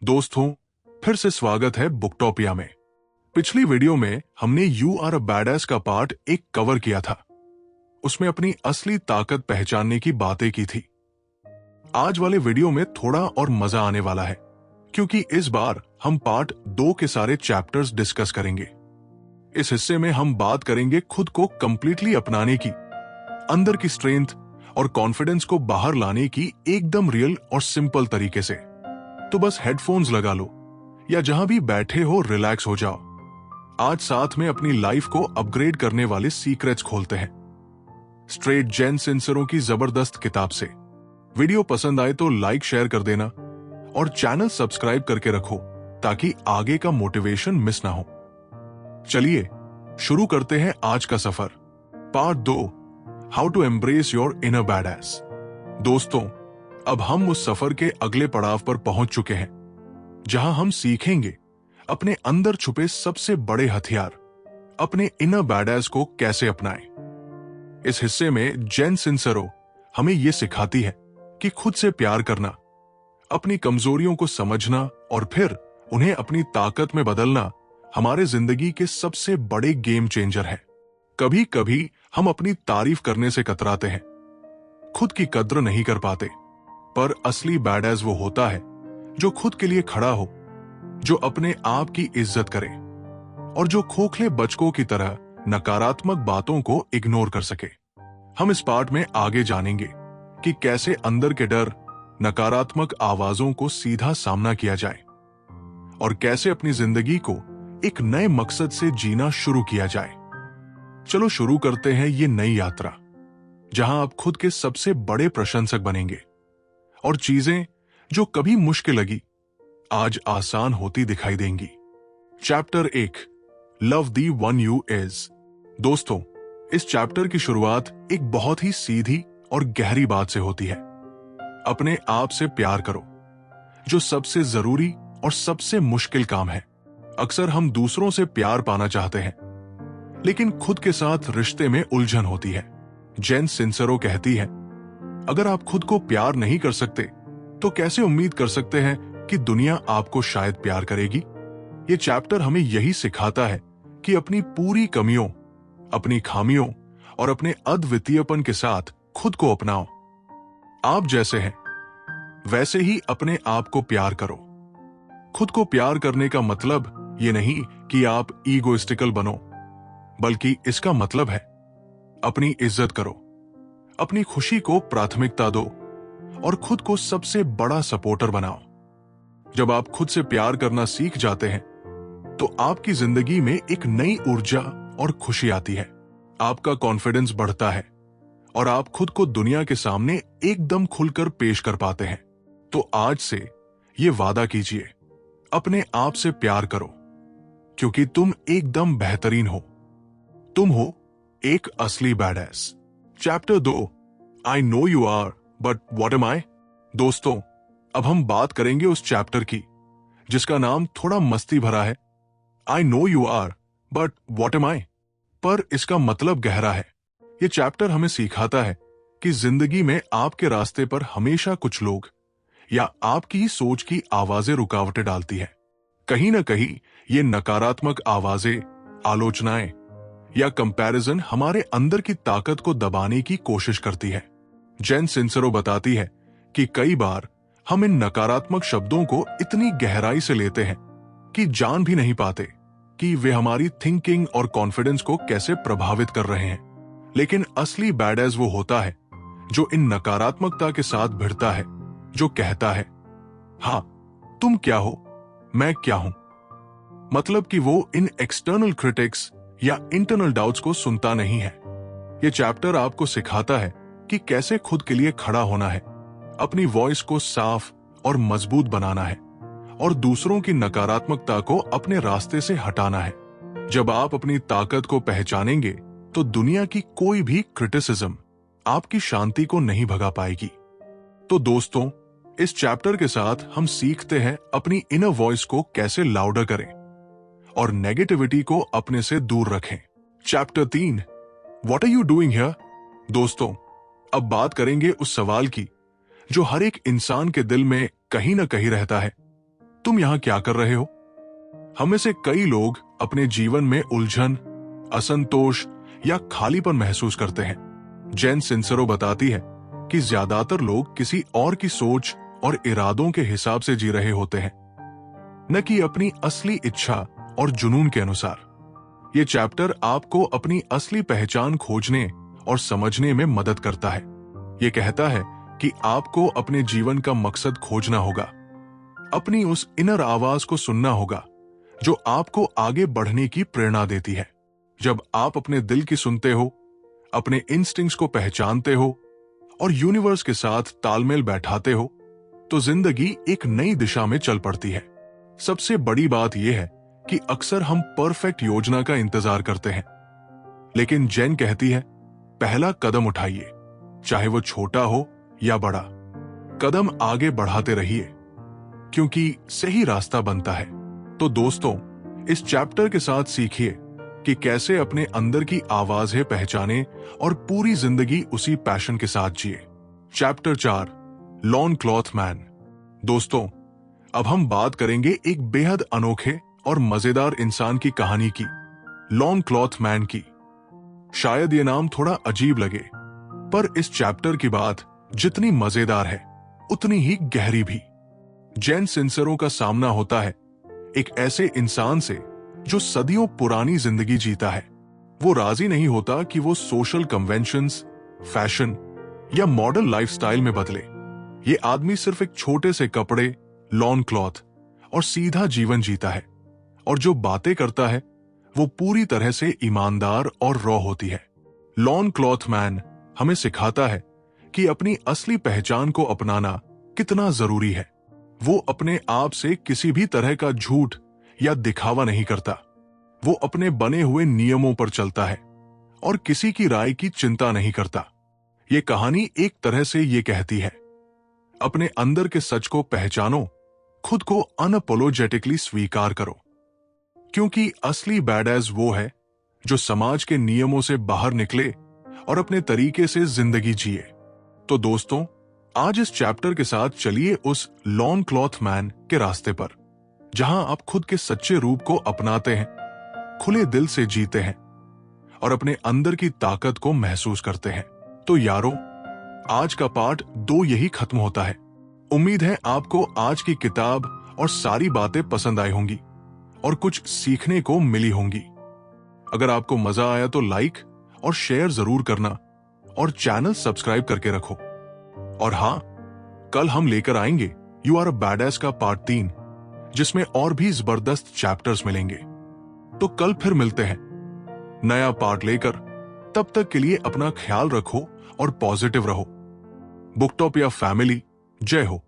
दोस्तों, फिर से स्वागत है बुकटोपिया में। पिछली वीडियो में हमने यू आर अ बैडएस का पार्ट एक कवर किया था। उसमें अपनी असली ताकत पहचानने की बातें की थी। आज वाले वीडियो में थोड़ा और मजा आने वाला है, क्योंकि इस बार हम पार्ट 2 के सारे चैप्टर्स डिस्कस करेंगे। इस हिस्से में हम बात करेंगे खुद को कंप्लीटली अपनाने की, अंदर की स्ट्रेंथ और कॉन्फिडेंस को बाहर लाने की एकदम रियल और सिंपल तरीके से। तो बस हेडफोन्स लगा लो या जहां भी बैठे हो रिलैक्स हो जाओ। आज साथ में अपनी लाइफ को अपग्रेड करने वाले सीक्रेट्स खोलते हैं, स्ट्रेट जेन सिंसरों की जबरदस्त किताब से। वीडियो पसंद आए तो लाइक शेयर कर देना और चैनल सब्सक्राइब करके रखो ताकि आगे का मोटिवेशन मिस ना हो। चलिए शुरू करते हैं आज का सफर। Part 2, how to embrace your inner badass. दोस्तों, अब हम उस सफर के अगले पड़ाव पर पहुंच चुके हैं, जहां हम सीखेंगे अपने अंदर छुपे सबसे बड़े हथियार, अपने इनर बैडएस को कैसे अपनाएं। इस हिस्से में जेन सिंसरो हमें यह सिखाती है कि खुद से प्यार करना, अपनी कमजोरियों को समझना और फिर उन्हें अपनी ताकत में बदलना हमारे जिंदगी के सबसे बड़े गेम चेंजर है। कभी कभी हम अपनी तारीफ करने से कतराते हैं, खुद की कद्र नहीं कर पाते, पर असली बैडएस वो होता है जो खुद के लिए खड़ा हो, जो अपने आप की इज्जत करे और जो खोखले बच्चों की तरह नकारात्मक बातों को इग्नोर कर सके। हम इस पार्ट में आगे जानेंगे कि कैसे अंदर के डर, नकारात्मक आवाजों को सीधा सामना किया जाए और कैसे अपनी जिंदगी को एक नए मकसद से जीना शुरू किया जाए। चलो शुरू करते हैं ये नई यात्रा, जहां आप खुद के सबसे बड़े प्रशंसक बनेंगे और चीजें जो कभी मुश्किल लगी आज आसान होती दिखाई देंगी। Chapter 1, love the one you is. दोस्तों, इस चैप्टर की शुरुआत एक बहुत ही सीधी और गहरी बात से होती है। अपने आप से प्यार करो, जो सबसे जरूरी और सबसे मुश्किल काम है। अक्सर हम दूसरों से प्यार पाना चाहते हैं, लेकिन खुद के साथ रिश्ते में उलझन होती है। जेन सिंसरो कहती है, अगर आप खुद को प्यार नहीं कर सकते तो कैसे उम्मीद कर सकते हैं कि दुनिया आपको शायद प्यार करेगी। ये चैप्टर हमें यही सिखाता है कि अपनी पूरी कमियों, अपनी खामियों और अपने अद्वितीयपन के साथ खुद को अपनाओ। आप जैसे हैं वैसे ही अपने आप को प्यार करो। खुद को प्यार करने का मतलब ये नहीं कि आप ईगोइस्टिकल बनो, बल्कि इसका मतलब है अपनी इज्जत करो, अपनी खुशी को प्राथमिकता दो और खुद को सबसे बड़ा सपोर्टर बनाओ। जब आप खुद से प्यार करना सीख जाते हैं तो आपकी जिंदगी में एक नई ऊर्जा और खुशी आती है। आपका कॉन्फिडेंस बढ़ता है और आप खुद को दुनिया के सामने एकदम खुलकर पेश कर पाते हैं। तो आज से ये वादा कीजिए, अपने आप से प्यार करो, क्योंकि तुम एकदम बेहतरीन हो। तुम हो एक असली badass. Chapter 2, I know you are but what am I. दोस्तों, अब हम बात करेंगे उस चैप्टर की जिसका नाम थोड़ा मस्ती भरा है, I know you are but what am I, पर इसका मतलब गहरा है। यह चैप्टर हमें सिखाता है कि जिंदगी में आपके रास्ते पर हमेशा कुछ लोग या आपकी ही सोच की आवाजें रुकावटें डालती है। कहीं ना कहीं ये नकारात्मक आवाजें, आलोचनाएं या कंपैरिजन हमारे अंदर की ताकत को दबाने की कोशिश करती है। जेन सिंसरो बताती है कि कई बार हम इन नकारात्मक शब्दों को इतनी गहराई से लेते हैं कि जान भी नहीं पाते कि वे हमारी थिंकिंग और कॉन्फिडेंस को कैसे प्रभावित कर रहे हैं। लेकिन असली बैडएस वो होता है जो इन नकारात्मकता के साथ भिड़ता है, जो कहता है, हाँ तुम क्या हो, मैं क्या हूं। मतलब कि वो इन एक्सटर्नल क्रिटिक्स या इंटरनल डाउट्स को सुनता नहीं है। यह चैप्टर आपको सिखाता है कि कैसे खुद के लिए खड़ा होना है, अपनी वॉइस को साफ और मजबूत बनाना है और दूसरों की नकारात्मकता को अपने रास्ते से हटाना है। जब आप अपनी ताकत को पहचानेंगे तो दुनिया की कोई भी क्रिटिसिज्म आपकी शांति को नहीं भगा पाएगी। तो दोस्तों, इस चैप्टर के साथ हम सीखते हैं अपनी इनर वॉइस को कैसे लाउडर करें और नेगेटिविटी को अपने से दूर रखें। Chapter 3, what are you doing here. दोस्तों, अब बात करेंगे उस सवाल की जो हर एक इंसान के दिल में कहीं ना कहीं रहता है, तुम यहां क्या कर रहे हो? हम में से कई लोग अपने जीवन में उलझन, असंतोष या खालीपन महसूस करते हैं। जेन सिंसरो बताती है कि ज्यादातर लोग किसी और की सोच और इरादों के हिसाब से जी रहे होते हैं, न कि अपनी असली इच्छा और जुनून के अनुसार। ये चैप्टर आपको अपनी असली पहचान खोजने और समझने में मदद करता है। ये कहता है कि आपको अपने जीवन का मकसद खोजना होगा, अपनी उस इनर आवाज को सुनना होगा जो आपको आगे बढ़ने की प्रेरणा देती है। जब आप अपने दिल की सुनते हो, अपने इंस्टिंक्ट्स को पहचानते हो और यूनिवर्स के साथ तालमेल बैठाते हो, तो जिंदगी एक नई दिशा में चल पड़ती है। सबसे बड़ी बात यह है कि अक्सर हम परफेक्ट योजना का इंतजार करते हैं, लेकिन जेन कहती है, पहला कदम उठाइए, चाहे वो छोटा हो या बड़ा। कदम आगे बढ़ाते रहिए, क्योंकि सही रास्ता बनता है। तो दोस्तों, इस चैप्टर के साथ सीखिए कि कैसे अपने अंदर की आवाजें पहचाने और पूरी जिंदगी उसी पैशन के साथ जिए। Chapter 4, lawn cloth man. दोस्तों, अब हम बात करेंगे एक बेहद अनोखे और मजेदार इंसान की कहानी की, लॉन क्लॉथ मैन की। शायद ये नाम थोड़ा अजीब लगे, पर इस चैप्टर की बात जितनी मजेदार है उतनी ही गहरी भी। जेन सिंसरो का सामना होता है एक ऐसे इंसान से जो सदियों पुरानी जिंदगी जीता है। वो राजी नहीं होता कि वो सोशल कन्वेंशंस, फैशन या मॉडर्न लाइफस्टाइल में बदले। ये आदमी सिर्फ एक छोटे से कपड़े, लॉन क्लॉथ और सीधा जीवन जीता है, और जो बातें करता है वो पूरी तरह से ईमानदार और रॉ होती है। लॉन क्लॉथ मैन हमें सिखाता है कि अपनी असली पहचान को अपनाना कितना जरूरी है। वो अपने आप से किसी भी तरह का झूठ या दिखावा नहीं करता। वो अपने बने हुए नियमों पर चलता है और किसी की राय की चिंता नहीं करता। ये कहानी एक तरह से ये कहती है, अपने अंदर के सच को पहचानो, खुद को अनअपोलोजेटिकली स्वीकार करो, क्योंकि असली बैडएस वो है जो समाज के नियमों से बाहर निकले और अपने तरीके से जिंदगी जिए। तो दोस्तों, आज इस चैप्टर के साथ चलिए उस लॉन क्लॉथ मैन के रास्ते पर, जहां आप खुद के सच्चे रूप को अपनाते हैं, खुले दिल से जीते हैं और अपने अंदर की ताकत को महसूस करते हैं। तो यारो, आज का पार्ट 2 यही खत्म होता है। उम्मीद है आपको आज की किताब और सारी बातें पसंद आई होंगी और कुछ सीखने को मिली होंगी। अगर आपको मजा आया तो लाइक और शेयर जरूर करना और चैनल सब्सक्राइब करके रखो। और हाँ, कल हम लेकर आएंगे यू आर अ बैडएस का पार्ट 3, जिसमें और भी जबरदस्त चैप्टर्स मिलेंगे। तो कल फिर मिलते हैं नया पार्ट लेकर। तब तक के लिए अपना ख्याल रखो और पॉजिटिव रहो। बुकटॉपिया फैमिली, जय हो।